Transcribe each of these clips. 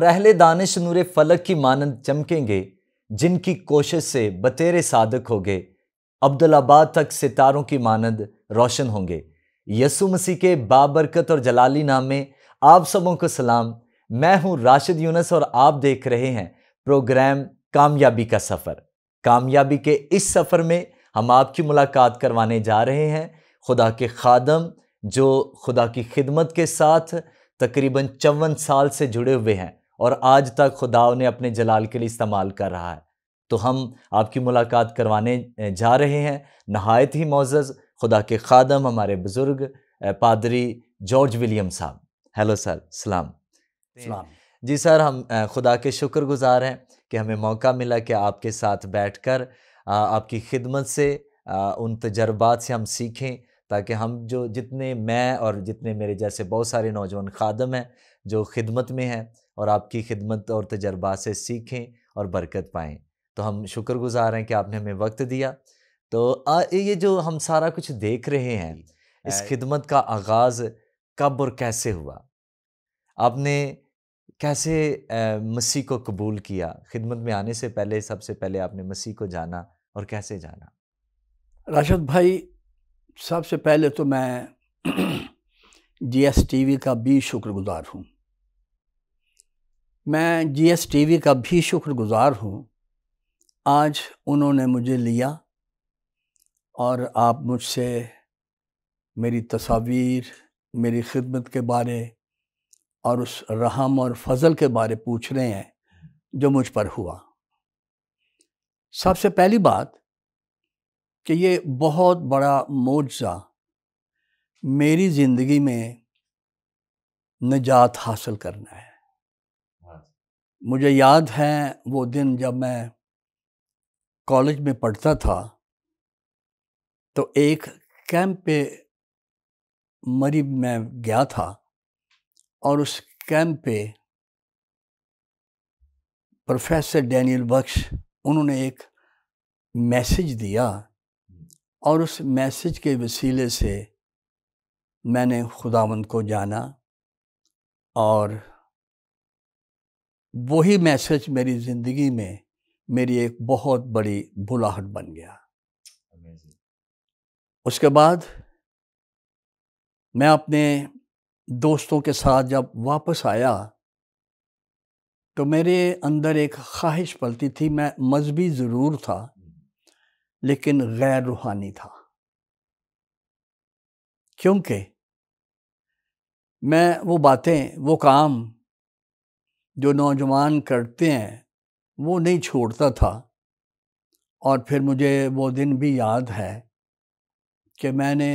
اور اہل دانش نور فلک کی مانند چمکیں گے، جن کی کوشش سے بطیر صادق ہوگے، عبدالآباد تک ستاروں کی مانند روشن ہوں گے۔ یسوع مسیح کے بابرکت اور جلالی نام میں آپ سبوں کو سلام۔ میں ہوں راشد یونس اور آپ دیکھ رہے ہیں پروگرام کامیابی کا سفر۔ کامیابی کے اس سفر میں ہم آپ کی ملاقات کروانے جا رہے ہیں خدا کے خادم جو خدا کی خدمت کے ساتھ تقریباً 54 سال سے جڑے ہوئے ہیں اور آج تک خدا انہیں اپنے جلال کے لیے استعمال کر رہا ہے۔ تو ہم آپ کی ملاقات کروانے جا رہے ہیں نہایت ہی معزز خدا کے خادم ہمارے بزرگ پادری جارج ولیم صاحب۔ ہیلو سر، سلام۔ جی سر، ہم خدا کے شکر گزار ہیں کہ ہمیں موقع ملا کہ آپ کے ساتھ بیٹھ کر آپ کی خدمت سے ان تجربات سے ہم سیکھیں، تاکہ ہم جتنے میں اور جتنے میرے جیسے بہت سارے نوجوان خادم ہیں جو خدمت میں ہیں اور آپ کی خدمت اور تجربات سے سیکھیں اور برکت پائیں۔ تو ہم شکر گزار ہیں کہ آپ نے ہمیں وقت دیا۔ تو یہ جو ہم سارا کچھ دیکھ رہے ہیں، اس خدمت کا آغاز کب اور کیسے ہوا؟ آپ نے کیسے مسیح کو قبول کیا؟ خدمت میں آنے سے پہلے سب سے پہلے آپ نے مسیح کو جانا اور کیسے جانا؟ راشد بھائی، سب سے پہلے تو میں جی ایس ٹی وی کا بھی شکر گزار ہوں۔ میں جی ایس ٹی وی کا بھی شکر گزار ہوں۔ آج انہوں نے مجھے لیا اور آپ مجھ سے میری تصاویر، میری خدمت کے بارے اور اس رحم اور فضل کے بارے پوچھ رہے ہیں جو مجھ پر ہوا۔ سب سے پہلی بات کہ یہ بہت بڑا معجزہ میری زندگی میں نجات حاصل کرنا ہے۔ مجھے یاد ہے وہ دن جب میں کالج میں پڑھتا تھا، تو ایک کیمپ پہ مری میں گیا تھا اور اس کیمپ پہ پروفیسر ڈینیل بخش انہوں نے ایک میسج دیا، اور اس میسج کے وسیلے سے میں نے خداوند کو جانا، اور وہی میسج میری زندگی میں میری ایک بہت بڑی بلاہٹ بن گیا۔ اس کے بعد میں اپنے دوستوں کے ساتھ جب واپس آیا تو میرے اندر ایک خواہش پلتی تھی۔ میں مذہبی ضرور تھا لیکن غیر روحانی تھا، کیونکہ میں وہ باتیں، وہ کام جو نوجوان کرتے ہیں وہ نہیں چھوڑتا تھا۔ اور پھر مجھے وہ دن بھی یاد ہے کہ میں نے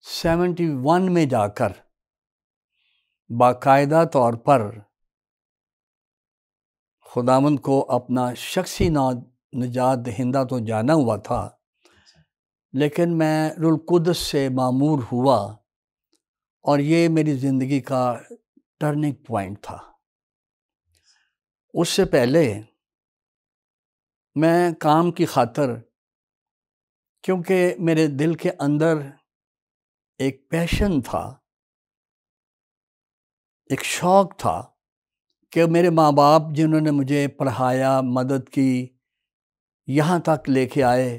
71 میں جا کر باقاعدہ طور پر خداوند کو اپنا شخصی نجات دہندہ تو جانا ہوا تھا، لیکن میں روح القدس سے معمور ہوا، اور یہ میری زندگی کا ٹرننگ پوائنٹ تھا۔ اس سے پہلے میں کام کی خاطر، کیونکہ میرے دل کے اندر ایک پیشن تھا، ایک شوق تھا کہ میرے ماں باپ جنہوں نے مجھے پڑھایا، مدد کی، یہاں تک لے کے آئے،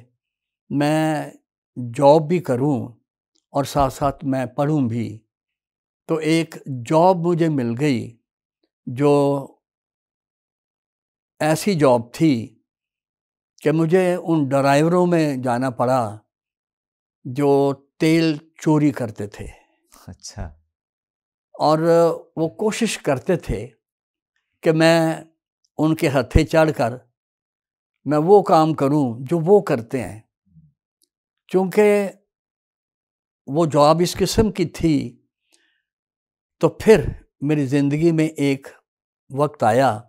میں جاب بھی کروں اور ساتھ ساتھ میں پڑھوں بھی۔ تو ایک جاب مجھے مل گئی جو ایسی جاب تھی کہ مجھے ان ڈرائیوروں میں جانا پڑا جو تیل چوری کرتے تھے۔ اچھا۔ اور وہ کوشش کرتے تھے کہ میں ان کے ہتھے چڑھ کر میں وہ کام کروں جو وہ کرتے ہیں، چونکہ وہ جاب اس قسم کی تھی۔ تو پھر میری زندگی میں ایک وقت آیا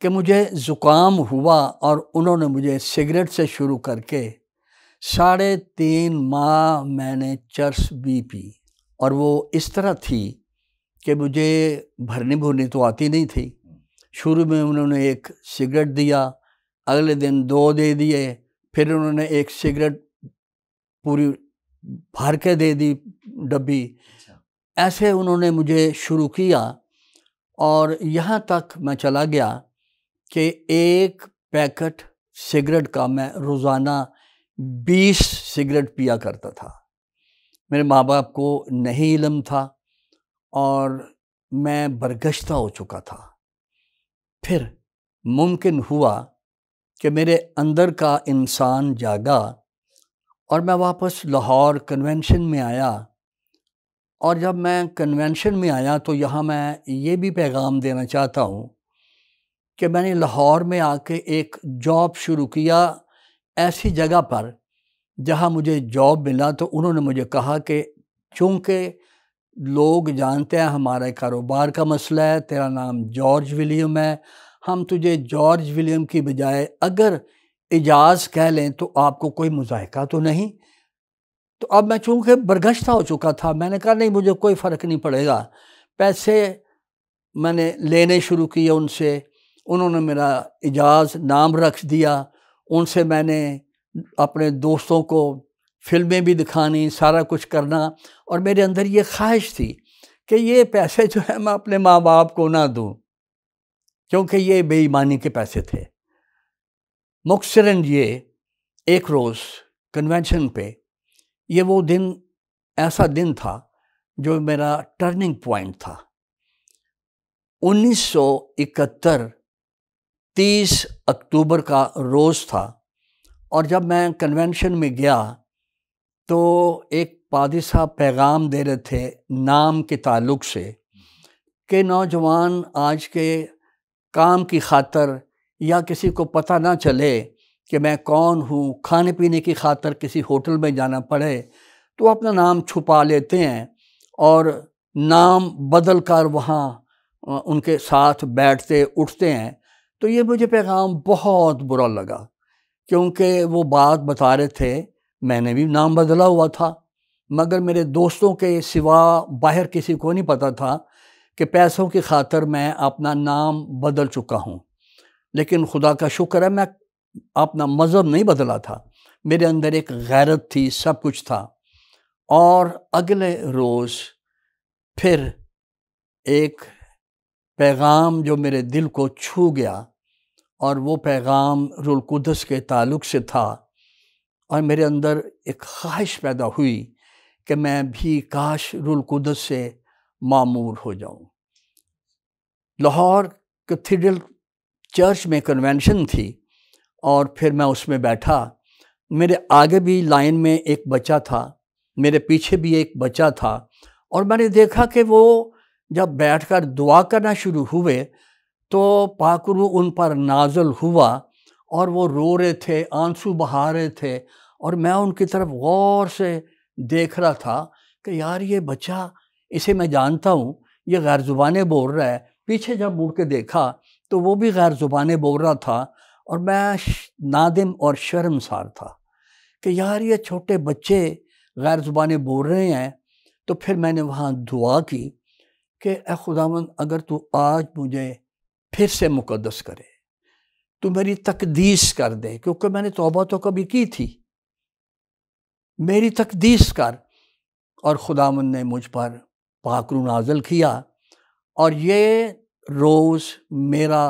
کہ مجھے زکام ہوا، اور انہوں نے مجھے سگریٹ سے شروع کر کے 3.5 ماہ میں نے چرس بھی پی، اور وہ اس طرح تھی کہ مجھے بھرنی تو آتی نہیں تھی۔ شروع میں انہوں نے ایک سگریٹ دیا، اگلے دن 2 دے دیے، پھر انہوں نے ایک سگریٹ پوری بھر کے دے دی ڈبی، ایسے انہوں نے مجھے شروع کیا، اور یہاں تک میں چلا گیا کہ ایک پیکٹ سگریٹ کا میں روزانہ 20 سگریٹ پیا کرتا تھا۔ میرے ماں باپ کو نہیں علم تھا اور میں برگشتہ ہو چکا تھا۔ پھر ممکن ہوا کہ میرے اندر کا انسان جاگا اور میں واپس لاہور کنونشن میں آیا، اور جب میں کنونشن میں آیا تو یہاں میں یہ بھی پیغام دینا چاہتا ہوں کہ میں نے لاہور میں آ کے ایک جاب شروع کیا ایسی جگہ پر جہاں مجھے جاب ملا، تو انہوں نے مجھے کہا کہ چونکہ لوگ جانتے ہیں ہمارا کاروبار کا مسئلہ ہے، تیرا نام جارج ولیم ہے، ہم تجھے جارج ولیم کی بجائے اگر اعجاز کہہ لیں تو آپ کو کوئی مذائقہ تو نہیں؟ تو اب میں چونکہ برگشتہ ہو چکا تھا، میں نے کہا نہیں، مجھے کوئی فرق نہیں پڑے گا۔ پیسے میں نے لینے شروع کیے ان سے، انہوں نے میرا اعجاز نام رکھ دیا، ان سے میں نے اپنے دوستوں کو فلمیں بھی دکھانی، سارا کچھ کرنا، اور میرے اندر یہ خواہش تھی کہ یہ پیسے جو ہے میں اپنے ماں باپ کو نہ دوں، کیونکہ یہ بے ایمانی کے پیسے تھے۔ مختصراً یہ ایک روز کنونشن پہ، یہ وہ دن ایسا دن تھا جو میرا ٹرننگ پوائنٹ تھا۔ 1971 30 اکتوبر کا روز تھا، اور جب میں کنونشن میں گیا تو ایک پادری صاحب پیغام دے رہے تھے نام کے تعلق سے کہ نوجوان آج کے کام کی خاطر یا کسی کو پتہ نہ چلے کہ میں کون ہوں، کھانے پینے کی خاطر کسی ہوٹل میں جانا پڑے تو اپنا نام چھپا لیتے ہیں اور نام بدل کر وہاں ان کے ساتھ بیٹھتے اٹھتے ہیں۔ تو یہ مجھے پیغام بہت برا لگا، کیونکہ وہ بات بتا رہے تھے میں نے بھی نام بدلا ہوا تھا، مگر میرے دوستوں کے سوا باہر کسی کو نہیں پتہ تھا کہ پیسوں کی خاطر میں اپنا نام بدل چکا ہوں۔ لیکن خدا کا شکر ہے میں اپنا مذہب نہیں بدلا تھا، میرے اندر ایک غیرت تھی، سب کچھ تھا۔ اور اگلے روز پھر ایک پیغام جو میرے دل کو چھو گیا، اور وہ پیغام روح القدس کے تعلق سے تھا، اور میرے اندر ایک خواہش پیدا ہوئی کہ میں بھی کاش روح القدس سے معمور ہو جاؤں۔ لاہور کیتھیڈرل چرچ میں کنونشن تھی، اور پھر میں اس میں بیٹھا، میرے آگے بھی لائن میں ایک بچہ تھا، میرے پیچھے بھی ایک بچہ تھا، اور میں نے دیکھا کہ وہ جب بیٹھ کر دعا کرنا شروع ہوئے تو پاک روح ان پر نازل ہوا، اور وہ رو رہے تھے، آنسو بہا رہے تھے، اور میں ان کی طرف غور سے دیکھ رہا تھا کہ یار یہ بچہ، اسے میں جانتا ہوں، یہ غیر زبانیں بول رہا ہے۔ پیچھے جب مڑ کے دیکھا تو وہ بھی غیر زبانیں بول رہا تھا، اور میں نادم اور شرمسار تھا کہ یار یہ چھوٹے بچے غیر زبانیں بول رہے ہیں۔ تو پھر میں نے وہاں دعا کی کہ اے خداوند، اگر تو آج مجھے پھر سے مقدس کرے، تو میری تقدیس کر دے، کیونکہ میں نے توبہ تو کبھی کی تھی، میری تقدیس کر۔ اور خداوند نے مجھ پر پاک روح نازل کیا، اور یہ روز میرا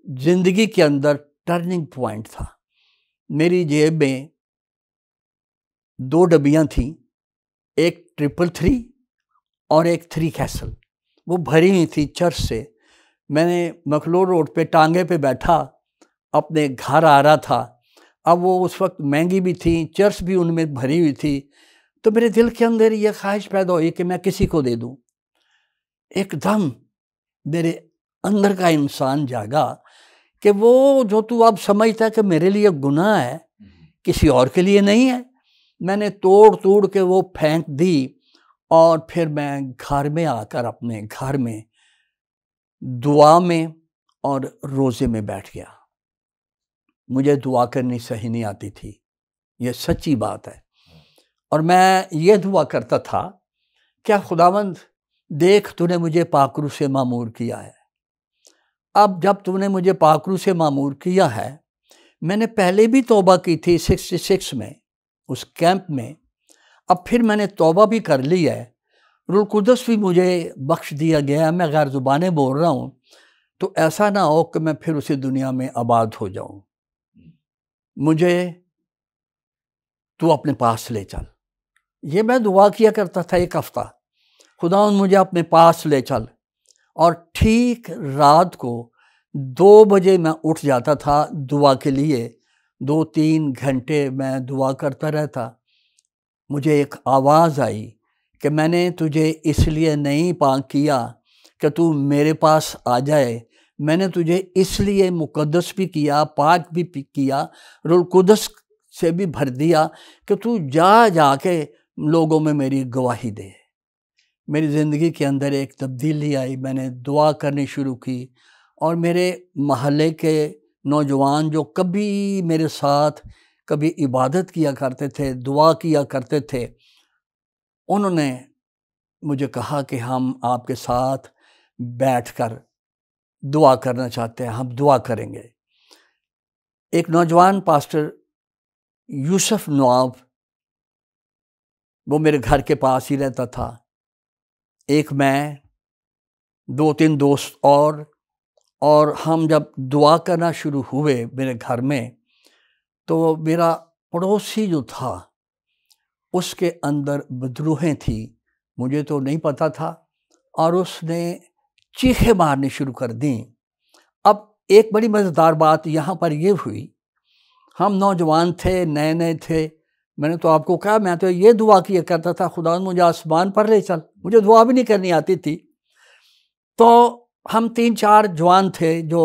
زندگی کے اندر ٹرننگ پوائنٹ تھا۔ میری جیب میں 2 ڈبیاں تھیں، ایک 333 اور ایک 3 کیسل، وہ بھری ہوئی تھی چرچ سے۔ میں نے مخلور روڈ پہ ٹانگے پہ بیٹھا، اپنے گھر آ رہا تھا۔ اب وہ اس وقت مہنگی بھی تھیں، چرچ بھی ان میں بھری ہوئی تھی، تو میرے دل کے اندر یہ خواہش پیدا ہوئی کہ میں کسی کو دے دوں۔ ایک دم میرے اندر کا انسان جاگا کہ وہ جو تو اب سمجھتا ہے کہ میرے لیے گناہ ہے، کسی اور کے لیے نہیں ہے۔ میں نے توڑ کے وہ پھینک دی، اور پھر میں گھر میں آ کر اپنے گھر میں دعا میں اور روزے میں بیٹھ گیا۔ مجھے دعا کرنی صحیح نہیں آتی تھی، یہ سچی بات ہے، اور میں یہ دعا کرتا تھا کہ خداوند دیکھ، تو نے مجھے پاک روح سے معمور کیا ہے۔ اب جب تو نے مجھے پاک روح سے معمور کیا ہے، میں نے پہلے بھی توبہ کی تھی 66 میں اس کیمپ میں، اب پھر میں نے توبہ بھی کر لی ہے، روح القدس بھی مجھے بخش دیا گیا ہے، میں غیر زبانیں بول رہا ہوں، تو ایسا نہ ہو کہ میں پھر اسی دنیا میں آباد ہو جاؤں، مجھے تو اپنے پاس لے چل۔ یہ میں دعا کیا کرتا تھا ایک ہفتہ، خداوند مجھے اپنے پاس لے چل، اور ٹھیک رات کو 2 بجے میں اٹھ جاتا تھا دعا کے لیے، 2-3 گھنٹے میں دعا کرتا رہتا۔ مجھے ایک آواز آئی کہ میں نے تجھے اس لیے نہیں پاک کیا کہ تو میرے پاس آ جائے، میں نے تجھے اس لیے مقدس بھی کیا، پاک بھی کیا، روح القدس سے بھی بھر دیا کہ تو جا کے لوگوں میں میری گواہی دے۔ میری زندگی کے اندر ایک تبدیلی آئی، میں نے دعا کرنی شروع کی، اور میرے محلے کے نوجوان جو کبھی میرے ساتھ کبھی عبادت کیا کرتے تھے، دعا کیا کرتے تھے، انہوں نے مجھے کہا کہ ہم آپ کے ساتھ بیٹھ کر دعا کرنا چاہتے ہیں، ہم دعا کریں گے۔ ایک نوجوان پاسٹر یوسف نواب، وہ میرے گھر کے پاس ہی رہتا تھا، ایک میں، 2-3 دوست اور ہم جب دعا کرنا شروع ہوئے میرے گھر میں، تو میرا پڑوسی جو تھا اس کے اندر بدروہیں تھیں، مجھے تو نہیں پتہ تھا، اور اس نے چیخیں مارنی شروع کر دیں۔ اب ایک بڑی مزیدار بات یہاں پر یہ ہوئی، ہم نوجوان تھے، نئے نئے تھے، میں نے تو آپ کو کہا میں تو یہ دعا کیا کرتا تھا، خدا مجھے آسمان پر لے چل، مجھے دعا بھی نہیں کرنی آتی تھی۔ تو ہم 3-4 جوان تھے جو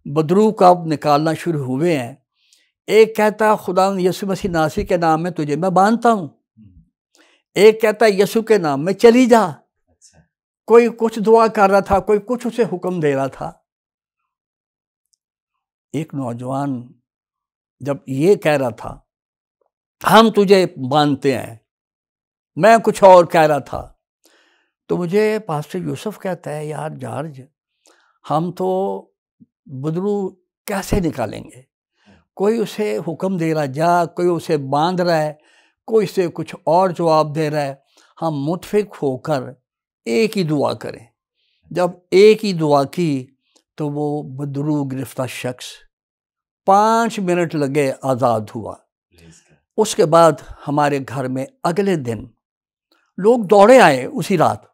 بدرو کا نکالنا شروع ہوئے ہیں۔ ایک کہتا خدا یسوع مسیح ناصری کے نام میں تجھے میں باندھتا ہوں، ایک کہتا یسوع کے نام میں چلی جا، کوئی کچھ دعا کر رہا تھا، کوئی کچھ اسے حکم دے رہا تھا۔ ایک نوجوان جب یہ کہہ رہا تھا ہم تجھے باندھتے ہیں، میں کچھ اور کہہ رہا تھا، تو مجھے پاسٹر یوسف کہتا ہے یار جارج، ہم تو بدرو کیسے نکالیں گے؟ کوئی اسے حکم دے رہا جا، کوئی اسے باندھ رہا ہے، کوئی اسے کچھ اور جواب دے رہا ہے، ہم متفق ہو کر ایک ہی دعا کریں۔ جب ایک ہی دعا کی تو وہ بدرو گرفتہ شخص 5 منٹ لگے آزاد ہوا۔ اس کے بعد ہمارے گھر میں اگلے دن لوگ دوڑے آئے اسی رات،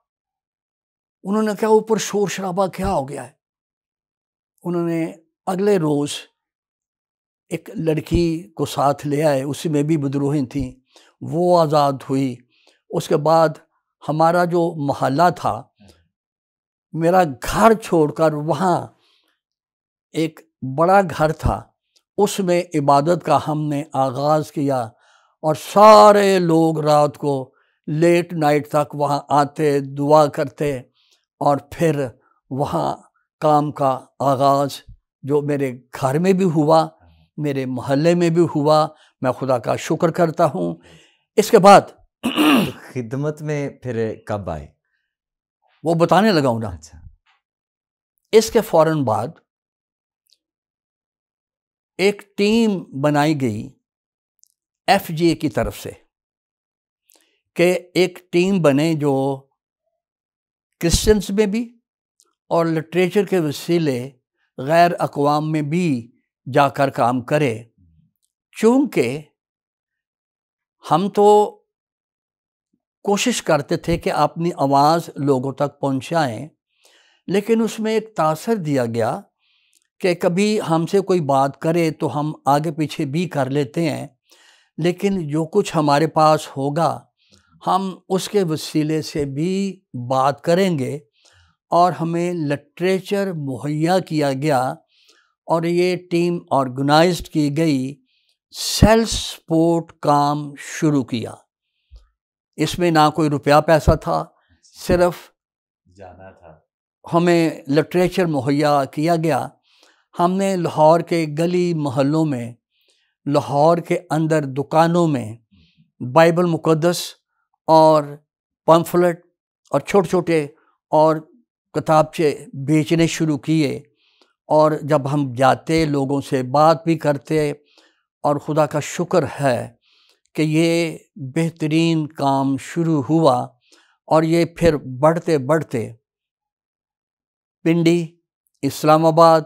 انہوں نے کہا اوپر شور شرابہ کیا ہو گیا ہے؟ انہوں نے اگلے روز ایک لڑکی کو ساتھ لے آئے، اسی میں بھی بدروہیں تھیں، وہ آزاد ہوئی۔ اس کے بعد ہمارا جو محلہ تھا، میرا گھر چھوڑ کر وہاں ایک بڑا گھر تھا، اس میں عبادت کا ہم نے آغاز کیا، اور سارے لوگ رات کو لیٹ نائٹ تک وہاں آتے، دعا کرتے، اور پھر وہاں کام کا آغاز جو میرے گھر میں بھی ہوا، میرے محلے میں بھی ہوا، میں خدا کا شکر کرتا ہوں۔ اس کے بعد خدمت میں پھر کب آئے؟ وہ بتانے لگا ہوں نا۔ اچھا۔ اس کے فوراً بعد ایک ٹیم بنائی گئی FGA کی طرف سے کہ ایک ٹیم بنے جو کرسچنز میں بھی اور لٹریچر کے وسیلے غیر اقوام میں بھی جا کر کام کرے، چونکہ ہم تو کوشش کرتے تھے کہ اپنی آواز لوگوں تک پہنچائیں، لیکن اس میں ایک تاثر دیا گیا کہ کبھی ہم سے کوئی بات کرے تو ہم آگے پیچھے بھی کر لیتے ہیں، لیکن جو کچھ ہمارے پاس ہوگا ہم اس کے وسیلے سے بھی بات کریں گے، اور ہمیں لٹریچر مہیا کیا گیا، اور یہ ٹیم آرگنائزڈ کی گئی، سیلف سپورٹ کام شروع کیا۔ اس میں نہ کوئی روپیہ پیسہ تھا، صرف جانا تھا۔ ہمیں لٹریچر مہیا کیا گیا۔ ہم نے لاہور کے گلی محلوں میں، لاہور کے اندر دکانوں میں بائبل مقدس اور پمفلٹ اور چھوٹے چھوٹے اور کتابچے بیچنے شروع کیے، اور جب ہم جاتے لوگوں سے بات بھی کرتے، اور خدا کا شکر ہے کہ یہ بہترین کام شروع ہوا، اور یہ پھر بڑھتے بڑھتے پنڈی، اسلام آباد،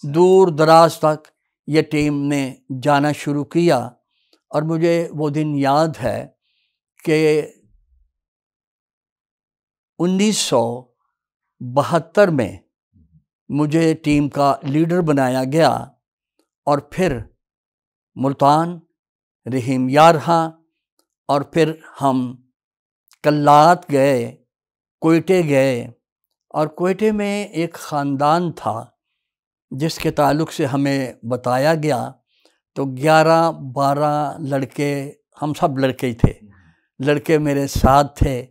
دور دراز تک یہ ٹیم نے جانا شروع کیا۔ اور مجھے وہ دن یاد ہے کہ 1972 میں مجھے ٹیم کا لیڈر بنایا گیا، اور پھر ملتان، رحیم یارہاں، اور پھر ہم کلات گئے، کوئٹے گئے۔ اور کوئٹے میں ایک خاندان تھا جس کے تعلق سے ہمیں بتایا گیا، تو 11-12 لڑکے، ہم سب لڑکے ہی تھے، لڑکے میرے ساتھ تھے،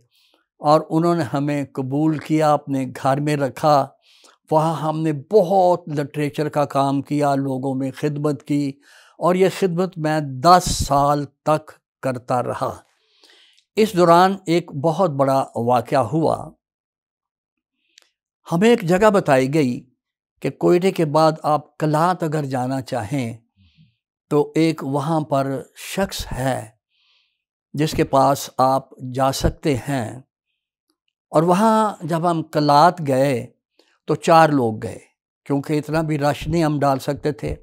اور انہوں نے ہمیں قبول کیا، اپنے گھر میں رکھا۔ وہاں ہم نے بہت لٹریچر کا کام کیا، لوگوں میں خدمت کی، اور یہ خدمت میں 10 سال تک کرتا رہا۔ اس دوران ایک بہت بڑا واقعہ ہوا۔ ہمیں ایک جگہ بتائی گئی کہ کوئٹے کے بعد آپ کلات اگر جانا چاہیں تو ایک وہاں پر شخص ہے جس کے پاس آپ جا سکتے ہیں۔ اور وہاں جب ہم کلات گئے تو 4 لوگ گئے، کیونکہ اتنا بھی رش نہیں ہم ڈال سکتے تھے،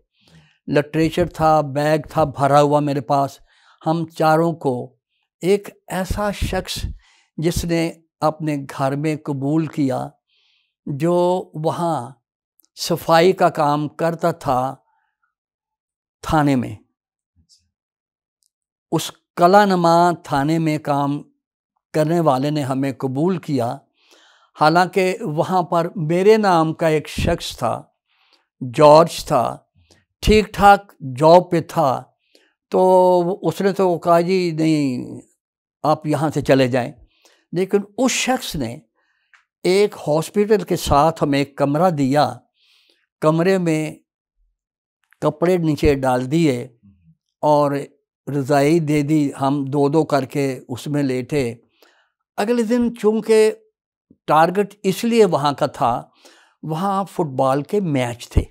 لٹریچر تھا، بیگ تھا بھرا ہوا میرے پاس۔ ہم چاروں کو ایک ایسا شخص جس نے اپنے گھر میں قبول کیا، جو وہاں صفائی کا کام کرتا تھا تھانے میں، اس کلا نما تھانے میں کام کرنے والے نے ہمیں قبول کیا۔ حالانکہ وہاں پر میرے نام کا ایک شخص تھا، جارج تھا، ٹھیک ٹھاک جاب پہ تھا، تو اس نے تو کہا جی نہیں آپ یہاں سے چلے جائیں۔ لیکن اس شخص نے ایک ہاسپٹل کے ساتھ ہمیں ایک کمرہ دیا، کمرے میں کپڑے نیچے ڈال دیے اور رضائی دے دی، ہم 2 کر کے اس میں لیٹے۔ اگلے دن چونکہ ٹارگٹ اس لیے وہاں کا تھا، وہاں فٹ بال کے میچ تھے،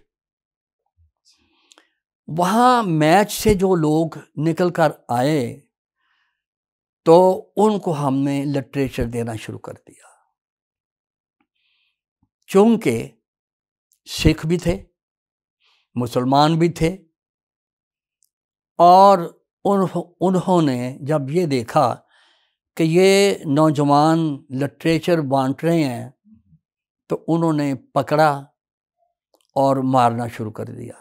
وہاں میچ سے جو لوگ نکل کر آئے تو ان کو ہم نے لٹریچر دینا شروع کر دیا۔ چونکہ سکھ بھی تھے، مسلمان بھی تھے، اور انہوں نے جب یہ دیکھا کہ یہ نوجوان لٹریچر بانٹ رہے ہیں تو انہوں نے پکڑا اور مارنا شروع کر دیا۔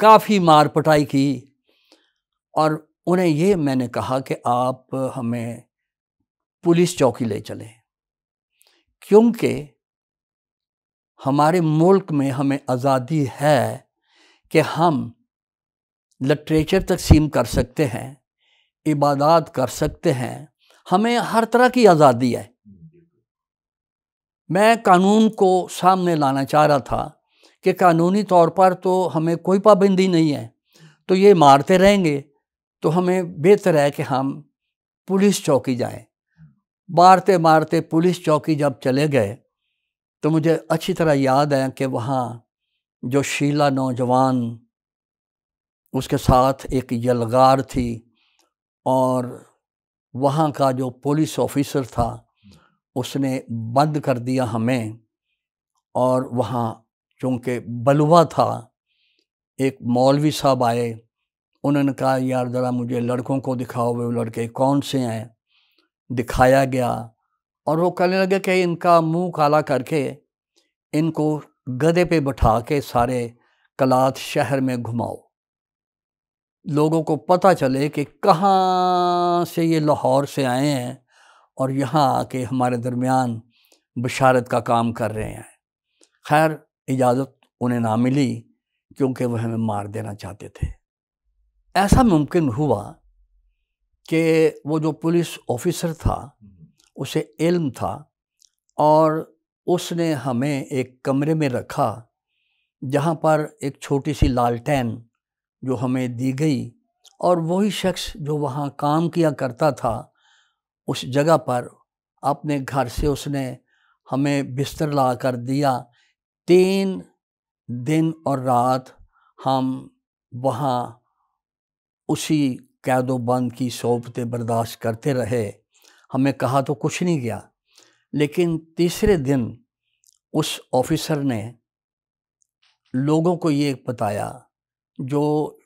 کافی مار پٹائی کی، اور انہیں یہ میں نے کہا کہ آپ ہمیں پولیس چوکی لے چلیں، کیونکہ ہمارے ملک میں ہمیں آزادی ہے کہ ہم لٹریچر تقسیم کر سکتے ہیں، عبادات کر سکتے ہیں، ہمیں ہر طرح کی آزادی ہے۔ میں قانون کو سامنے لانا چاہ رہا تھا کہ قانونی طور پر تو ہمیں کوئی پابندی نہیں ہے، تو یہ مارتے رہیں گے تو ہمیں بہتر ہے کہ ہم پولیس چوکی جائیں۔ مارتے مارتے پولیس چوکی جب چلے گئے تو مجھے اچھی طرح یاد ہے کہ وہاں جو شیلا نوجوان، اس کے ساتھ ایک یلغار تھی، اور وہاں کا جو پولیس آفیسر تھا اس نے بند کر دیا ہمیں۔ اور وہاں چونکہ بلوا تھا، ایک مولوی صاحب آئے، انہوں نے کہا یار ذرا مجھے لڑکوں کو دکھاؤ، وہ لڑکے کون سے ہیں۔ دکھایا گیا، اور وہ کہنے لگے کہ ان کا منہ کالا کر کے ان کو گدھے پہ بٹھا کے سارے کلات شہر میں گھماؤ، لوگوں کو پتہ چلے کہ کہاں سے یہ لاہور سے آئے ہیں اور یہاں آ کے ہمارے درمیان بشارت کا کام کر رہے ہیں۔ خیر اجازت انہیں نہ ملی کیونکہ وہ ہمیں مار دینا چاہتے تھے۔ ایسا ممکن ہوا کہ وہ جو پولیس آفیسر تھا اسے علم تھا، اور اس نے ہمیں ایک کمرے میں رکھا جہاں پر ایک چھوٹی سی لالٹین جو ہمیں دی گئی، اور وہی شخص جو وہاں کام کیا کرتا تھا اس جگہ پر اپنے گھر سے اس نے ہمیں بستر لا کر دیا۔ 3 دن اور رات ہم وہاں اسی قید و بند کی صحبتیں برداشت کرتے رہے، ہمیں کہا تو کچھ نہیں گیا، لیکن تیسرے دن اس آفیسر نے لوگوں کو یہ بتایا جو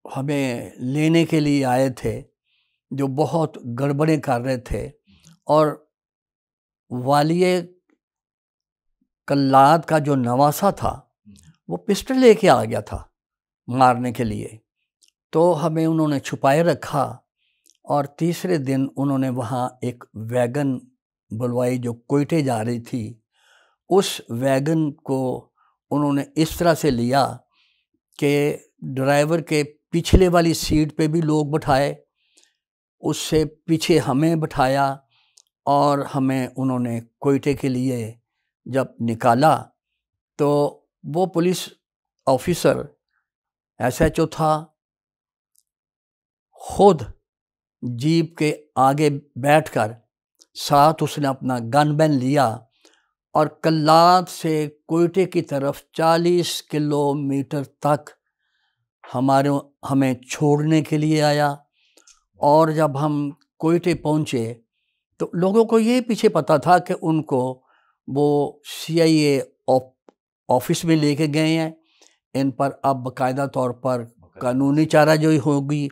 ہمیں لینے کے لیے آئے تھے، جو بہت گڑبڑیں کر رہے تھے، اور والی کلات کا جو نواسہ تھا وہ پسٹل لے کے آ گیا تھا مارنے کے لیے، تو ہمیں انہوں نے چھپائے رکھا، اور تیسرے دن انہوں نے وہاں ایک ویگن بلوائی جو کوئٹے جا رہی تھی۔ اس ویگن کو انہوں نے اس طرح سے لیا کہ ڈرائیور کے پچھلے والی سیٹ پہ بھی لوگ بٹھائے، اس سے پیچھے ہمیں بٹھایا، اور ہمیں انہوں نے کوئٹے کے لیے جب نکالا تو وہ پولیس آفیسر SHO تھا، خود جیپ کے آگے بیٹھ کر ساتھ اس نے اپنا گن مین لیا، اور کلات سے کوئٹے کی طرف 40 کلومیٹر تک ہمیں چھوڑنے کے لیے آیا۔ اور جب ہم کوئٹے پہنچے تو لوگوں کو یہ پیچھے پتہ تھا کہ ان کو وہ CIA آفس میں لے کے گئے ہیں، ان پر اب باقاعدہ طور پر قانونی چارہ جوئی ہوگی،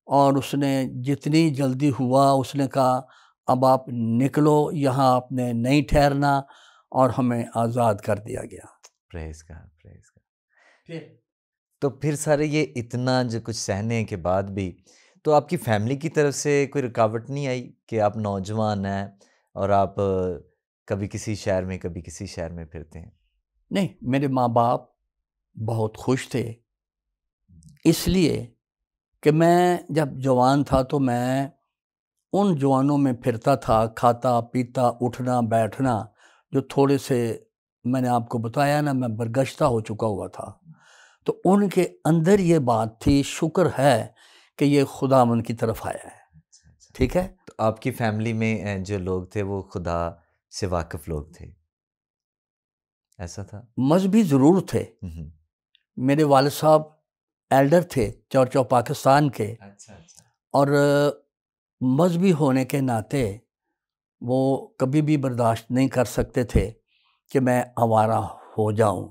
اور اس نے جتنی جلدی ہوا اس نے کہا اب آپ نکلو، یہاں آپ نے نہیں ٹھہرنا، اور ہمیں آزاد کر دیا گیا۔ پریز گاڈ، پریز گاڈ۔ تو پھر سارے یہ اتنا جو کچھ سہنے کے بعد بھی تو آپ کی فیملی کی طرف سے کوئی رکاوٹ نہیں آئی کہ آپ نوجوان ہیں اور آپ کبھی کسی شہر میں کبھی کسی شہر میں پھرتے ہیں؟ نہیں، میرے ماں باپ بہت خوش تھے، اس لیے کہ میں جب جوان تھا تو میں ان جوانوں میں پھرتا تھا، کھاتا پیتا اٹھنا بیٹھنا، جو تھوڑے سے میں نے آپ کو بتایا نا میں برگشتہ ہو چکا ہوا تھا، تو ان کے اندر یہ بات تھی، شکر ہے کہ یہ خداوند کی طرف آیا ہے۔ ٹھیک ہے، تو آپ کی فیملی میں جو لوگ تھے وہ خدا سے واقف لوگ تھے، ایسا تھا؟ مذہبی ضرور تھے۔ میرے والد صاحب ایلڈر تھے چرچ آف پاکستان کے، اور مذہبی ہونے کے ناطے وہ کبھی بھی برداشت نہیں کر سکتے تھے کہ میں آوارہ ہو جاؤں،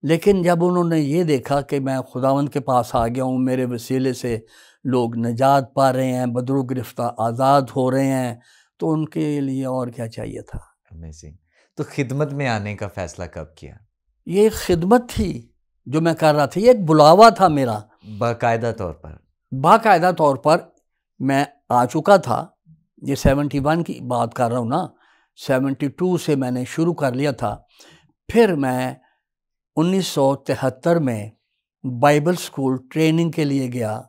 لیکن جب انہوں نے یہ دیکھا کہ میں خداوند کے پاس آ گیا ہوں، میرے وسیلے سے لوگ نجات پا رہے ہیں، بدرو گرفتہ آزاد ہو رہے ہیں، تو ان کے لیے اور کیا چاہیے تھا۔ امیزنگ۔ تو خدمت میں آنے کا فیصلہ کب کیا؟ یہ ایک خدمت تھی جو میں کر رہا تھا، یہ ایک بلاوا تھا میرا۔ باقاعدہ طور پر؟ باقاعدہ طور پر میں آ چکا تھا، یہ 71 کی بات کر رہا ہوں نا، 72 سے میں نے شروع کر لیا تھا۔ پھر میں 1973 میں بائبل سکول ٹریننگ کے لیے گیا،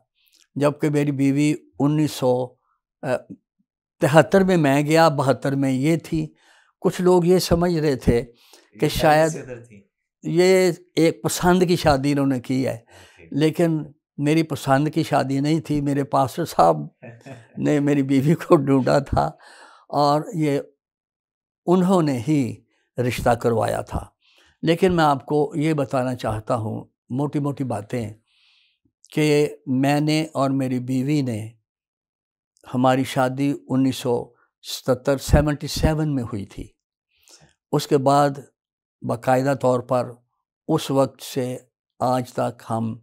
جبکہ میری بیوی 1973 میں گیا، 72 میں یہ تھی۔ کچھ لوگ یہ سمجھ رہے تھے کہ شاید یہ ایک پسند کی شادی انہوں نے کی ہے، لیکن میری پسند کی شادی نہیں تھی، میرے پاسٹر صاحب نے میری بیوی کو ڈھونڈا تھا، اور یہ انہوں نے ہی رشتہ کروایا تھا۔ لیکن میں آپ کو یہ بتانا چاہتا ہوں موٹی موٹی باتیں، کہ میں نے اور میری بیوی نے، ہماری شادی 1977 میں ہوئی تھی۔ اس کے بعد باقاعدہ طور پر اس وقت سے آج تک ہم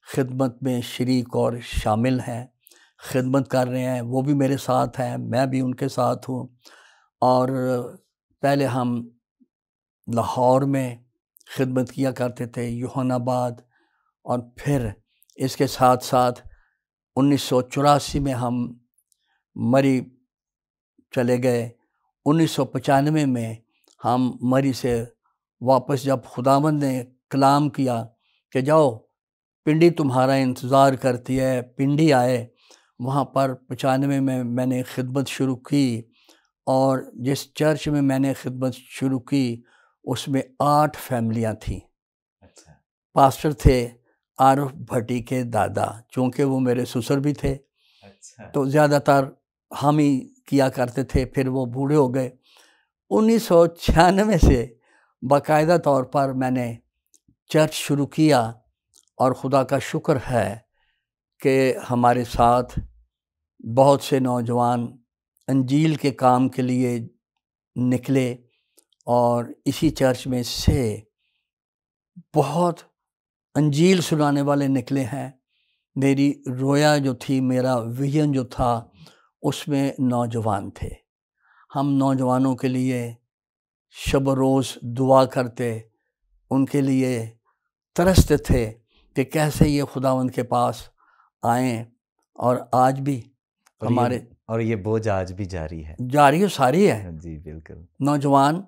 خدمت میں شریک اور شامل ہیں، خدمت کر رہے ہیں، وہ بھی میرے ساتھ ہیں، میں بھی ان کے ساتھ ہوں۔ اور پہلے ہم لاہور میں خدمت کیا کرتے تھے، یوحنا آباد، اور پھر اس کے ساتھ ساتھ 1984 میں ہم مری چلے گئے۔ 1995 میں ہم مری سے واپس، جب خداوند نے کلام کیا کہ جاؤ پنڈی تمہارا انتظار کرتی ہے، پنڈی آئے، وہاں پر 95 میں میں نے خدمت شروع کی، اور جس چرچ میں میں نے خدمت شروع کی اس میں 8 فیملیاں تھیں۔ پاسٹر تھے عارف بھٹی کے دادا، چونکہ وہ میرے سسر بھی تھے، تو زیادہ تر ہم ہی کیا کرتے تھے، پھر وہ بوڑھے ہو گئے۔ 1996 سے باقاعدہ طور پر میں نے چرچ شروع کیا، اور خدا کا شکر ہے کہ ہمارے ساتھ بہت سے نوجوان انجیل کے کام کے لیے نکلے اور اسی چرچ میں سے بہت انجیل سنانے والے نکلے ہیں۔ میری رویا جو تھی، میرا ویژن جو تھا، اس میں نوجوان تھے۔ ہم نوجوانوں کے لیے شب و روز دعا کرتے، ان کے لیے ترستے تھے کہ کیسے یہ خداوند کے پاس آئیں، اور آج بھی ہمارے اور یہ بوجھ آج بھی جاری ہے، جاری و ساری ہے۔ جی بالکل۔ نوجوان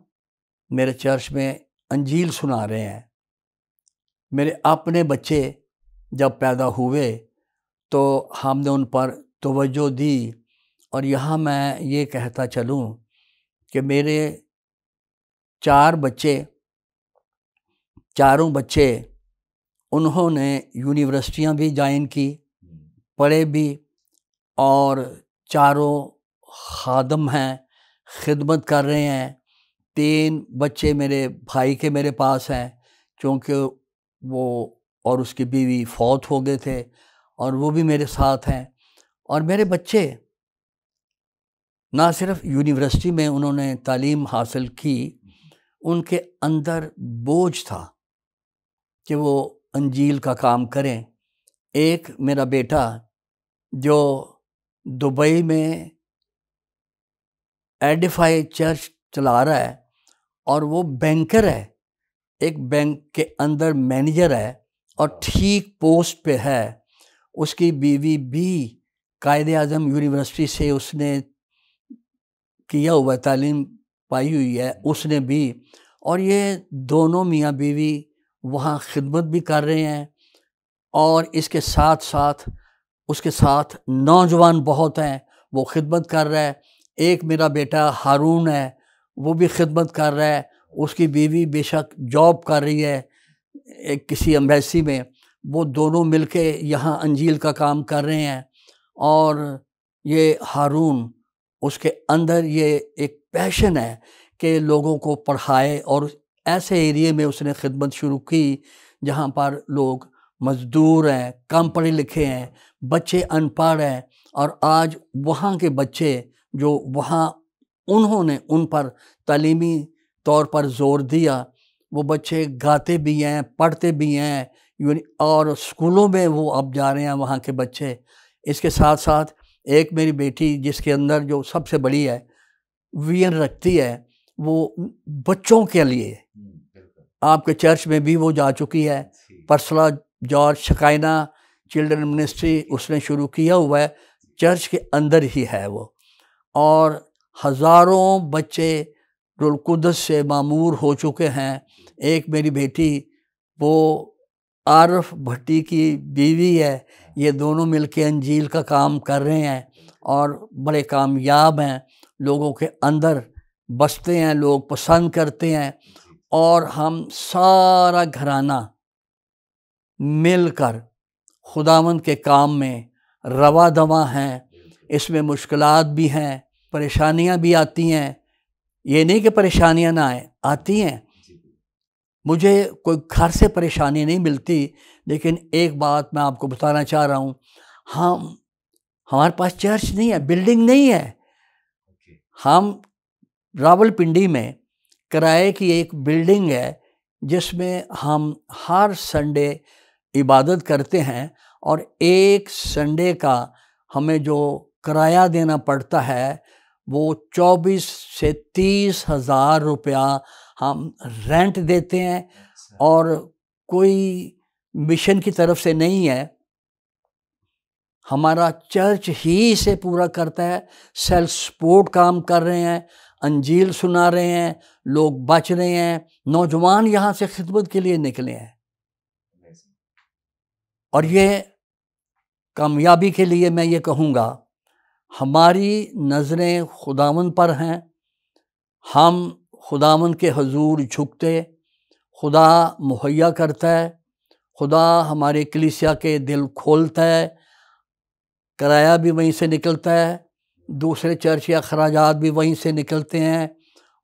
میرے چرچ میں انجیل سنا رہے ہیں۔ میرے اپنے بچے جب پیدا ہوئے تو ہم نے ان پر توجہ دی، اور یہاں میں یہ کہتا چلوں کہ میرے 4 بچے، چاروں بچے انہوں نے یونیورسٹیاں بھی جوائن کی، پڑھے بھی، اور چاروں خادم ہیں، خدمت کر رہے ہیں۔ 3 بچے میرے بھائی کے میرے پاس ہیں، چونکہ وہ اور اس کی بیوی فوت ہو گئے تھے، اور وہ بھی میرے ساتھ ہیں۔ اور میرے بچے نہ صرف یونیورسٹی میں انہوں نے تعلیم حاصل کی، ان کے اندر بوجھ تھا کہ وہ انجیل کا کام کریں۔ ایک میرا بیٹا جو دبئی میں ایڈیفائی چرچ چلا رہا ہے، اور وہ بینکر ہے، ایک بینک کے اندر مینیجر ہے، اور ٹھیک پوسٹ پہ ہے۔ اس کی بیوی بھی قائد اعظم یونیورسٹی سے اس نے کیا ہوا ہے، تعلیم پائی ہوئی ہے اس نے بھی، اور یہ دونوں میاں بیوی وہاں خدمت بھی کر رہے ہیں، اور اس کے ساتھ ساتھ اس کے ساتھ نوجوان بہت ہیں، وہ خدمت کر رہا ہے۔ ایک میرا بیٹا ہارون ہے، وہ بھی خدمت کر رہا ہے، اس کی بیوی بے شک جاب کر رہی ہے ایک کسی ایمبیسی میں، وہ دونوں مل کے یہاں انجیل کا کام کر رہے ہیں۔ اور یہ ہارون، اس کے اندر یہ ایک پیشن ہے کہ لوگوں کو پڑھائے، اور ایسے ایریے میں اس نے خدمت شروع کی جہاں پر لوگ مزدور ہیں، کم پڑھے لکھے ہیں، بچے ان پڑھ ہیں، اور آج وہاں کے بچے جو وہاں انہوں نے ان پر تعلیمی طور پر زور دیا، وہ بچے گاتے بھی ہیں، پڑھتے بھی ہیں، اور اسکولوں میں وہ اب جا رہے ہیں وہاں کے بچے۔ اس کے ساتھ ساتھ ایک میری بیٹی جس کے اندر جو سب سے بڑی ہے، ویژن رکھتی ہے وہ بچوں کے لیے، آپ کے چرچ میں بھی وہ جا چکی ہے، پرسلا جارج شکائنا چلڈرن منسٹری اس نے شروع کیا ہوا ہے، چرچ کے اندر ہی ہے وہ، اور ہزاروں بچے روح القدس سے معمور ہو چکے ہیں۔ ایک میری بیٹی وہ عارف بھٹی کی بیوی ہے، یہ دونوں مل کے انجیل کا کام کر رہے ہیں اور بڑے کامیاب ہیں، لوگوں کے اندر بستے ہیں، لوگ پسند کرتے ہیں، اور ہم سارا گھرانہ مل کر خداوند کے کام میں رواں دواں ہیں۔ اس میں مشکلات بھی ہیں، پریشانیاں بھی آتی ہیں، یہ نہیں کہ پریشانیاں نہ آتی ہیں، مجھے کوئی گھر سے پریشانی نہیں ملتی، لیکن ایک بات میں آپ کو بتانا چاہ رہا ہوں، ہمارے پاس چرچ نہیں ہے، بلڈنگ نہیں ہے۔ ہم راولپنڈی میں کرائے کی ایک بلڈنگ ہے جس میں ہم ہر سنڈے عبادت کرتے ہیں، اور ایک سنڈے کا ہمیں جو کرایہ دینا پڑتا ہے وہ 24 سے 30 ہزار روپیہ ہم رینٹ دیتے ہیں، اور کوئی مشن کی طرف سے نہیں ہے، ہمارا چرچ ہی سے پورا کرتا ہے، سیلف سپورٹ کام کر رہے ہیں، انجیل سنا رہے ہیں، لوگ بچ رہے ہیں، نوجوان یہاں سے خدمت کے لیے نکلے ہیں، اور یہ کامیابی کے لیے میں یہ کہوں گا، ہماری نظریں خداوند پر ہیں، ہم خداوند کے حضور جھکتے، خدا مہیا کرتا ہے، خدا ہمارے کلیسیا کے دل کھولتا ہے، کرایہ بھی وہیں سے نکلتا ہے، دوسرے چرچ یا اخراجات بھی وہیں سے نکلتے ہیں،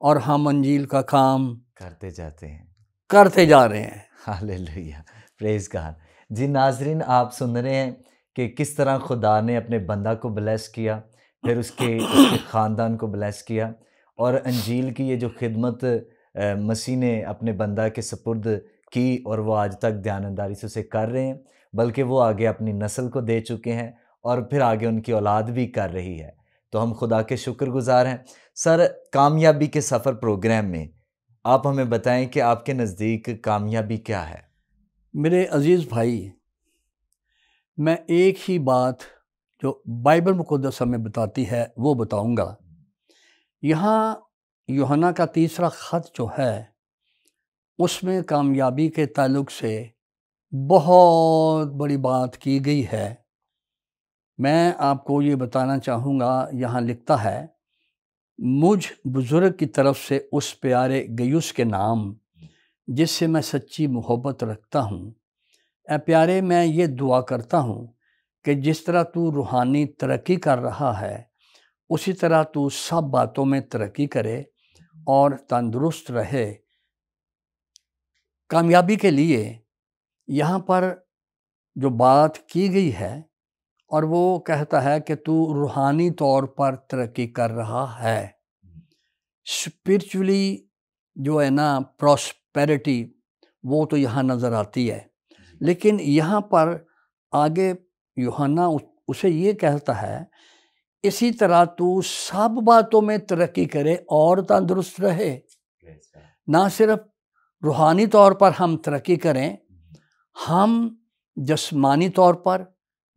اور ہم انجیل کا کام کرتے جاتے ہیں، کرتے جا رہے ہیں۔ ہاللیلویہ، پریز گاڈ۔ جی ناظرین، آپ سن رہے ہیں کہ کس طرح خدا نے اپنے بندہ کو بلیس کیا، پھر اس کے خاندان کو بلیس کیا، اور انجیل کی یہ جو خدمت مسیح نے اپنے بندہ کے سپرد کی، اور وہ آج تک دیانتداری سے اسے کر رہے ہیں، بلکہ وہ آگے اپنی نسل کو دے چکے ہیں، اور پھر آگے ان کی اولاد بھی کر رہی ہے۔ تو ہم خدا کے شکر گزار ہیں۔ سر، کامیابی کے سفر پروگرام میں آپ ہمیں بتائیں کہ آپ کے نزدیک کامیابی کیا ہے؟ میرے عزیز بھائی، میں ایک ہی بات جو بائبل مقدس ہمیں بتاتی ہے وہ بتاؤں گا۔ یہاں یوحنا کا 3 خط جو ہے اس میں کامیابی کے تعلق سے بہت بڑی بات کی گئی ہے۔ میں آپ کو یہ بتانا چاہوں گا، یہاں لکھتا ہے، مجھ بزرگ کی طرف سے اس پیارے گیوس کے نام جس سے میں سچی محبت رکھتا ہوں، اے پیارے، میں یہ دعا کرتا ہوں کہ جس طرح تو روحانی ترقی کر رہا ہے اسی طرح تو سب باتوں میں ترقی کرے اور تندرست رہے۔ کامیابی کے لیے یہاں پر جو بات کی گئی ہے، اور وہ کہتا ہے کہ تو روحانی طور پر ترقی کر رہا ہے۔ اسپرچولی جو ہے نا پراسپیرٹی، وہ تو یہاں نظر آتی ہے، لیکن یہاں پر آگے یوحنا اسے یہ کہتا ہے، اسی طرح تو سب باتوں میں ترقی کرے اور تندرست رہے۔ نہ صرف روحانی طور پر ہم ترقی کریں، ہم جسمانی طور پر،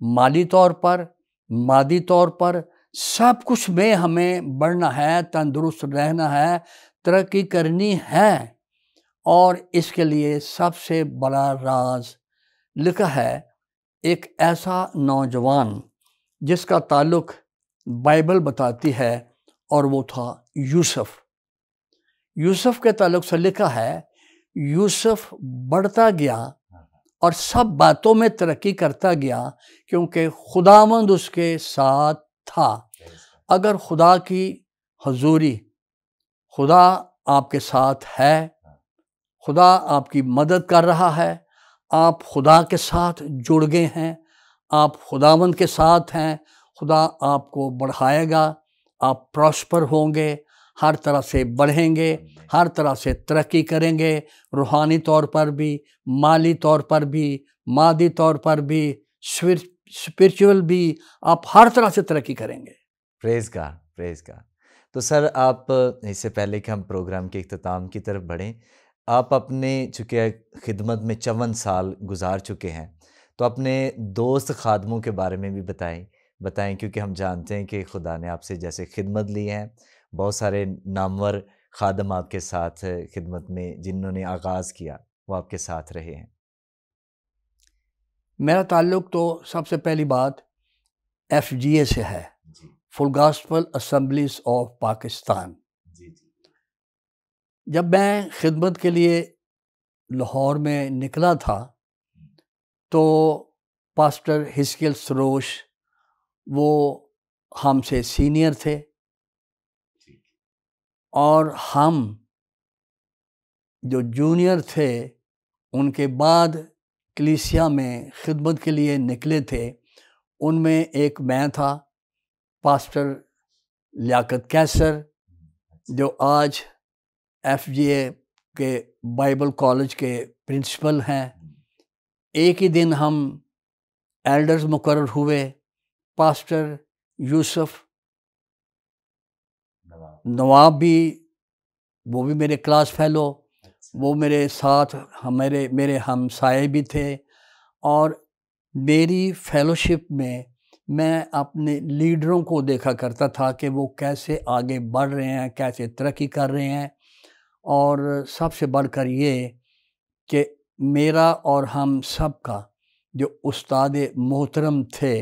مالی طور پر، مادی طور پر، سب کچھ میں ہمیں بڑھنا ہے، تندرست رہنا ہے، ترقی کرنی ہے۔ اور اس کے لیے سب سے بڑا راز لکھا ہے ایک ایسا نوجوان جس کا تعلق بائبل بتاتی ہے، اور وہ تھا یوسف۔ یوسف کے تعلق سے لکھا ہے، یوسف بڑھتا گیا اور سب باتوں میں ترقی کرتا گیا کیونکہ خداوند اس کے ساتھ تھا۔ اگر خدا کی حضوری، خدا آپ کے ساتھ ہے، خدا آپ کی مدد کر رہا ہے، آپ خدا کے ساتھ جڑ گئے ہیں، آپ خداوند کے ساتھ ہیں، خدا آپ کو بڑھائے گا، آپ پراسپر ہوں گے، ہر طرح سے بڑھیں گے، ہر طرح سے ترقی کریں گے، روحانی طور پر بھی، مالی طور پر بھی، مادی طور پر بھی، اسپرچول بھی، آپ ہر طرح سے ترقی کریں گے۔ پریز گاڈ، پریز گاڈ۔ تو سر، آپ اس سے پہلے کہ ہم پروگرام کے اختتام کی طرف بڑھیں، آپ اپنے چونکہ خدمت میں 54 سال گزار چکے ہیں، تو اپنے دوست خادموں کے بارے میں بھی بتائیں، کیونکہ ہم جانتے ہیں کہ خدا نے آپ سے جیسے خدمت لی ہے، بہت سارے نامور خادم آپ کے ساتھ خدمت میں جنہوں نے آغاز کیا وہ آپ کے ساتھ رہے ہیں۔ میرا تعلق تو سب سے پہلی بات FGA سے ہے، فل گاسپل اسمبلیز آف پاکستان۔ جب میں خدمت کے لیے لاہور میں نکلا تھا تو پاسٹر ہسکیل سروش وہ ہم سے سینئر تھے، اور ہم جو جونیئر تھے ان کے بعد کلیسیا میں خدمت کے لیے نکلے تھے، ان میں ایک میں تھا، پاسٹر لیاقت کیسر، جو آج FGA کے بائبل کالج کے پرنسپل ہیں۔ ایک ہی دن ہم ایلڈرز مقرر ہوئے، پاسٹر یوسف نواب بھی، وہ بھی میرے کلاس فیلو، وہ میرے ساتھ میرے ہمسائے بھی تھے، اور میری فیلوشپ میں اپنے لیڈروں کو دیکھا کرتا تھا کہ وہ کیسے آگے بڑھ رہے ہیں، کیسے ترقی کر رہے ہیں، اور سب سے بڑھ کر یہ کہ میرا اور ہم سب کا جو استاد محترم تھے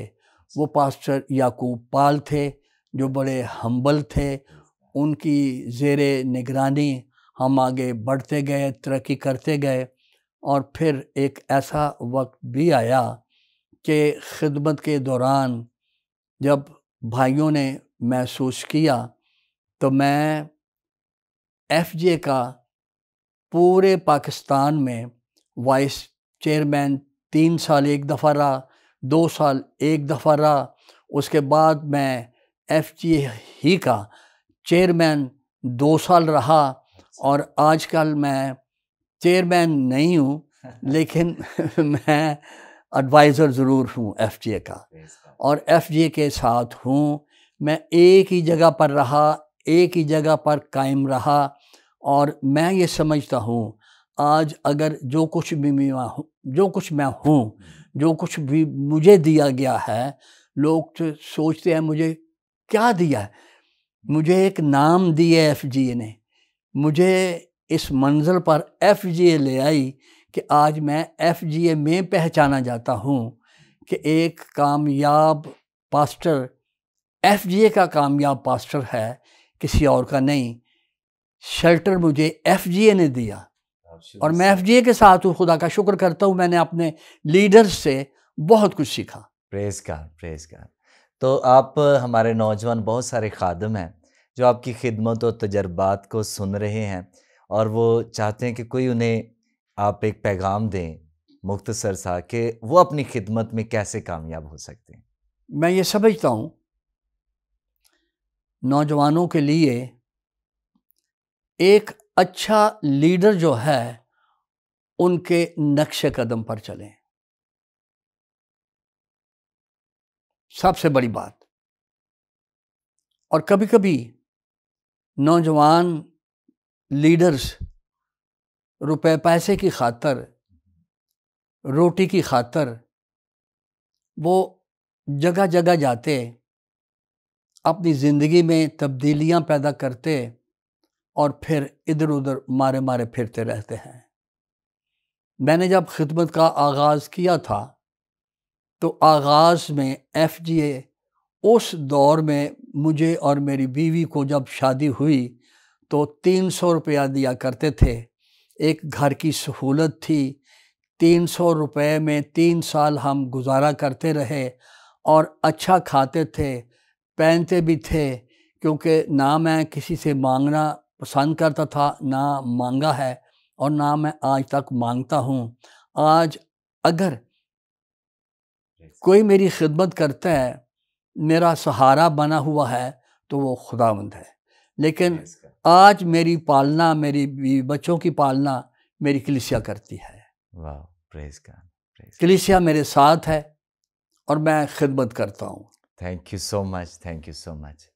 وہ پاسٹر یعقوب پال تھے، جو بڑے ہمبل تھے۔ ان کی زیر نگرانی ہم آگے بڑھتے گئے، ترقی کرتے گئے، اور پھر ایک ایسا وقت بھی آیا کہ خدمت کے دوران جب بھائیوں نے محسوس کیا تو میں FGA کا پورے پاکستان میں وائس چیئرمین 3 سال ایک دفعہ رہا، 2 سال ایک دفعہ رہا، اس کے بعد میں ایف جی اے ہی کا چیئرمین 2 سال رہا، اور آج کل میں چیئرمین نہیں ہوں لیکن میں ایڈوائزر ضرور ہوں ایف جی اے کا، اور ایف جی اے کے ساتھ ہوں۔ میں ایک ہی جگہ پر رہا، ایک ہی جگہ پر قائم رہا، اور میں یہ سمجھتا ہوں آج اگر جو کچھ میں ہوں، جو کچھ بھی مجھے دیا گیا ہے، لوگ تو سوچتے ہیں مجھے کیا دیا ہے، مجھے ایک نام دیا ایف جی اے نے، مجھے اس منزل پر ایف جی اے لے آئی کہ آج میں ایف جی اے میں پہچانا جاتا ہوں کہ ایک کامیاب پاسٹر ایف جی اے کا کامیاب پاسٹر ہے، کسی اور کا نہیں۔ شیلٹر مجھے ایف جی اے نے دیا، اور میں ایف جی اے کے ساتھ ہوں۔ خدا کا شکر کرتا ہوں، میں نے اپنے لیڈرز سے بہت کچھ سیکھا۔ پریز گاڈ، پریز گاڈ۔ تو آپ ہمارے نوجوان بہت سارے خادم ہیں جو آپ کی خدمت و تجربات کو سن رہے ہیں، اور وہ چاہتے ہیں کہ کوئی انہیں آپ ایک پیغام دیں مختصر سا کہ وہ اپنی خدمت میں کیسے کامیاب ہو سکتے ہیں۔ میں یہ سمجھتا ہوں نوجوانوں کے لیے ایک اچھا لیڈر جو ہے ان کے نقش قدم پر چلیں، سب سے بڑی بات۔ اور کبھی کبھی نوجوان لیڈرز روپے پیسے کی خاطر، روٹی کی خاطر وہ جگہ جگہ جاتے، اپنی زندگی میں تبدیلیاں پیدا کرتے، اور پھر ادھر ادھر مارے پھرتے رہتے ہیں۔ میں نے جب خدمت کا آغاز کیا تھا تو آغاز میں ایف جی اے اس دور میں مجھے اور میری بیوی کو جب شادی ہوئی تو 300 روپیہ دیا کرتے تھے، ایک گھر کی سہولت تھی۔ 300 روپے میں 3 سال ہم گزارا کرتے رہے، اور اچھا کھاتے تھے، پہنتے بھی تھے، کیونکہ نہ میں کسی سے مانگنا پسند کرتا تھا، نہ مانگا ہے، اور نہ میں آج تک مانگتا ہوں۔ آج اگر کوئی میری خدمت کرتا ہے، میرا سہارا بنا ہوا ہے، تو وہ خداوند ہے۔ لیکن آج میری پالنا، میری بچوں کی پالنا میری کلیسیا کرتی ہے۔ Wow, praise God. کلیسیا میرے ساتھ ہے اور میں خدمت کرتا ہوں۔ Thank you so much, thank you so much.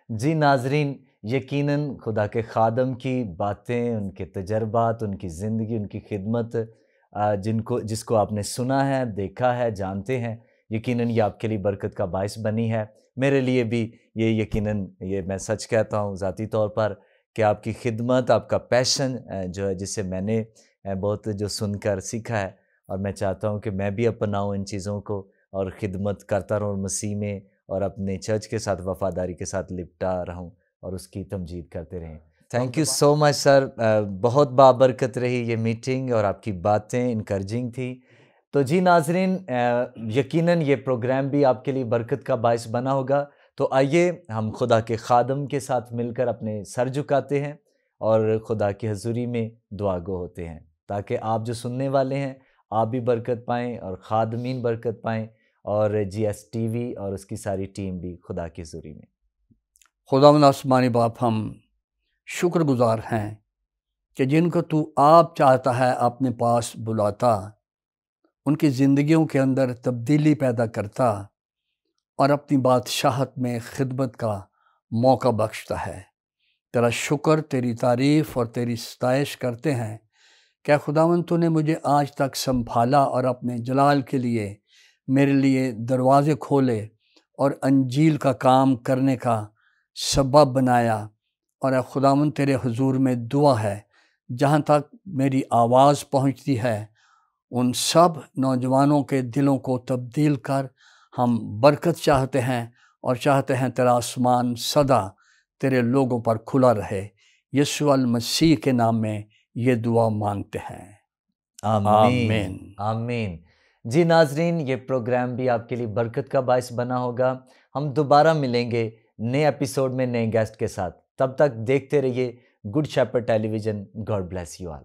جی ناظرین، یقیناً خدا کے خادم کی باتیں، ان کے تجربات، ان کی زندگی، ان کی خدمت جس کو آپ نے سنا ہے، دیکھا ہے، جانتے ہیں، یقیناً یہ آپ کے لیے برکت کا باعث بنی ہے۔ میرے لیے بھی یہ یقیناً، یہ میں سچ کہتا ہوں ذاتی طور پر، کہ آپ کی خدمت، آپ کا پیشن جو ہے، جس سے میں نے بہت جو سن کر سیکھا ہے، اور میں چاہتا ہوں کہ میں بھی اپناؤں ان چیزوں کو، اور خدمت کرتا رہوں مسیح میں، اور اپنے چرچ کے ساتھ وفاداری کے ساتھ لپٹا رہوں، اور اس کی تمجید کرتے رہیں۔ تھینک یو سو مچ سر، بہت بابرکت رہی یہ میٹنگ، اور آپ کی باتیں انکریجنگ تھی۔ تو جی ناظرین، یقیناً یہ پروگرام بھی آپ کے لیے برکت کا باعث بنا ہوگا۔ تو آئیے ہم خدا کے خادم کے ساتھ مل کر اپنے سر جھکاتے ہیں، اور خدا کی حضوری میں دعا گو ہوتے ہیں، تاکہ آپ جو سننے والے ہیں آپ بھی برکت پائیں، اور خادمین برکت پائیں، اور جی ایس ٹی وی اور اس کی ساری ٹیم بھی خدا کی حضوری میں۔ خداوند آسمانی باپ، ہم شکر گزار ہیں کہ جن کو تو آپ چاہتا ہے اپنے پاس بلاتا، ان کی زندگیوں کے اندر تبدیلی پیدا کرتا، اور اپنی بادشاہت میں خدمت کا موقع بخشتا ہے۔ تیرا شکر، تیری تعریف اور تیری ستائش کرتے ہیں کہ خداوند تو نے مجھے آج تک سنبھالا، اور اپنے جلال کے لیے میرے لیے دروازے کھولے، اور انجیل کا کام کرنے کا سبب بنایا۔ اور اے خداوند، تیرے حضور میں دعا ہے جہاں تک میری آواز پہنچتی ہے، ان سب نوجوانوں کے دلوں کو تبدیل کر۔ ہم برکت چاہتے ہیں، اور چاہتے ہیں تیرا آسمان سدا تیرے لوگوں پر کھلا رہے۔ یسوع المسیح کے نام میں یہ دعا مانگتے ہیں، آمین، آمین۔ جی ناظرین، یہ پروگرام بھی آپ کے لیے برکت کا باعث بنا ہوگا۔ ہم دوبارہ ملیں گے نئے ایپیسوڈ میں نئے گیسٹ کے ساتھ۔ تب تک دیکھتے رہیے Good Shepherd Television. God bless you all.